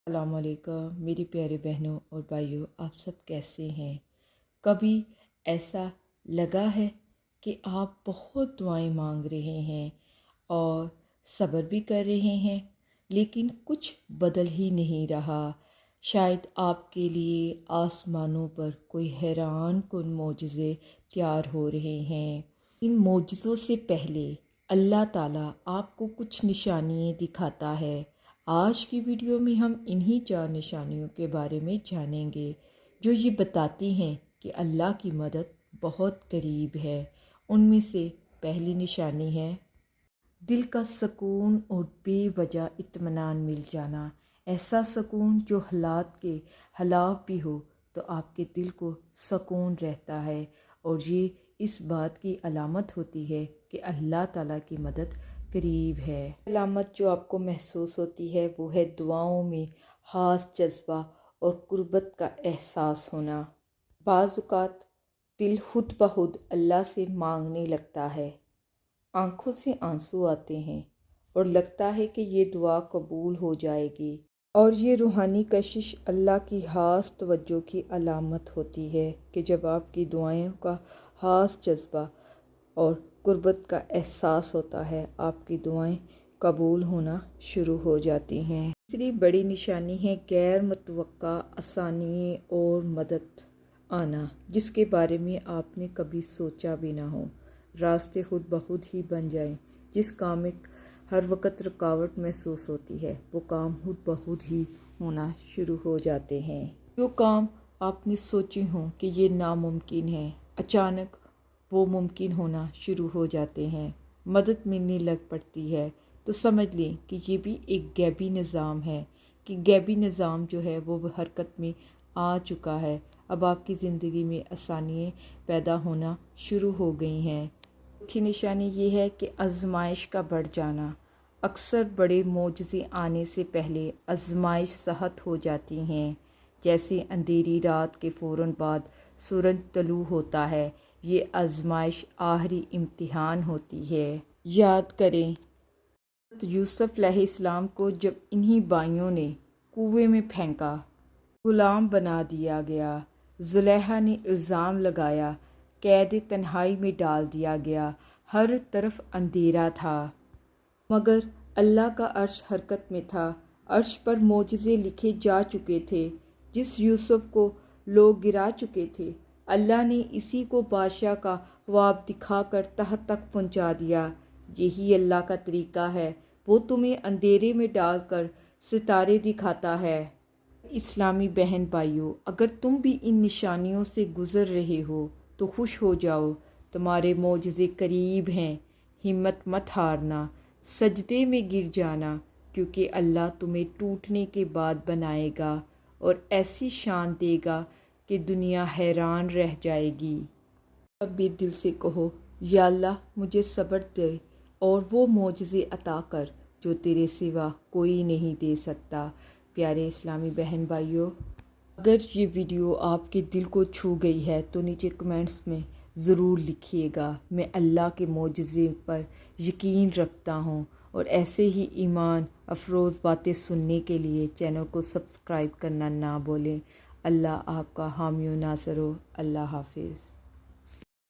السلام علیکم میری پیارے بہنوں اور بھائیوں، آپ سب کیسے ہیں؟ کبھی ایسا لگا ہے کہ آپ بہت دعائیں مانگ رہے ہیں اور صبر بھی کر رہے ہیں، لیکن کچھ بدل ہی نہیں رہا؟ شاید آپ کے لیے آسمانوں پر کوئی حیران کن معجزے تیار ہو رہے ہیں۔ ان معجزوں سے پہلے اللہ تعالیٰ آپ کو کچھ نشانیاں دکھاتا ہے۔ آج کی ویڈیو میں ہم انہی 4 نشانیوں کے بارے میں جانیں گے جو یہ بتاتی ہیں کہ اللہ کی مدد بہت قریب ہے۔ ان میں سے پہلی نشانی ہے دل کا سکون اور بے وجہ اطمینان مل جانا۔ ایسا سکون جو حالات کے خلاف بھی ہو تو آپ کے دل کو سکون رہتا ہے، اور یہ اس بات کی علامت ہوتی ہے کہ اللہ تعالیٰ کی مدد قریب ہے۔ علامت جو آپ کو محسوس ہوتی ہے وہ ہے دعاؤں میں خاص جذبہ اور قربت کا احساس ہونا۔ بعض اوقات دل خود بخود اللہ سے مانگنے لگتا ہے، آنکھوں سے آنسو آتے ہیں اور لگتا ہے کہ یہ دعا قبول ہو جائے گی، اور یہ روحانی کشش اللہ کی خاص توجہ کی علامت ہوتی ہے کہ جب آپ کی دعائیں کا خاص جذبہ اور قربت کا احساس ہوتا ہے، آپ کی دعائیں قبول ہونا شروع ہو جاتی ہیں۔ تیسری بڑی نشانی ہے غیر متوقع آسانی اور مدد آنا، جس کے بارے میں آپ نے کبھی سوچا بھی نہ ہو۔ راستے خود بخود ہی بن جائیں۔ جس کام میں ہر وقت رکاوٹ محسوس ہوتی ہے وہ کام خود بخود ہی ہونا شروع ہو جاتے ہیں۔ جو کام آپ نے سوچے ہوں کہ یہ ناممکن ہے، اچانک وہ ممکن ہونا شروع ہو جاتے ہیں، مدد ملنے لگ پڑتی ہے۔ تو سمجھ لیں کہ یہ بھی ایک غیبی نظام ہے، کہ غیبی نظام جو ہے وہ حرکت میں آ چکا ہے۔ اب آپ کی زندگی میں آسانیاں پیدا ہونا شروع ہو گئی ہیں۔ چوتھی نشانی یہ ہے کہ آزمائش کا بڑھ جانا۔ اکثر بڑے معجزے آنے سے پہلے آزمائش سخت ہو جاتی ہیں، جیسے اندھیری رات کے فوراً بعد سورج طلوع ہوتا ہے۔ یہ آزمائش آخری امتحان ہوتی ہے۔ یاد کریں حضرت یوسف علیہ السلام کو جب انہی بھائیوں نے کنویں میں پھینکا، غلام بنا دیا گیا، زلیخا نے الزام لگایا، قید تنہائی میں ڈال دیا گیا، ہر طرف اندھیرا تھا، مگر اللہ کا عرش حرکت میں تھا۔ عرش پر معجزے لکھے جا چکے تھے، جس یوسف کو لوگ گرا چکے تھے، اللہ نے اسی کو بادشاہ کا خواب دکھا کر تحت تک پہنچا دیا۔ یہی اللہ کا طریقہ ہے، وہ تمہیں اندھیرے میں ڈال کر ستارے دکھاتا ہے۔ اسلامی بہن بھائیوں، اگر تم بھی ان نشانیوں سے گزر رہے ہو تو خوش ہو جاؤ، تمہارے معجزے قریب ہیں۔ ہمت مت ہارنا، سجدے میں گر جانا، کیونکہ اللہ تمہیں ٹوٹنے کے بعد بنائے گا اور ایسی شان دے گا کہ دنیا حیران رہ جائے گی۔ اب بھی دل سے کہو، یا اللہ مجھے صبر دے اور وہ معجزے عطا کر جو تیرے سوا کوئی نہیں دے سکتا۔ پیارے اسلامی بہن بھائیوں، اگر یہ ویڈیو آپ کے دل کو چھو گئی ہے تو نیچے کمنٹس میں ضرور لکھیے گا۔ میں اللہ کے معجزے پر یقین رکھتا ہوں، اور ایسے ہی ایمان افروز باتیں سننے کے لیے چینل کو سبسکرائب کرنا نہ بھولیں۔ اللہ آپ کا حامی و ناصر ہو۔ اللہ حافظ۔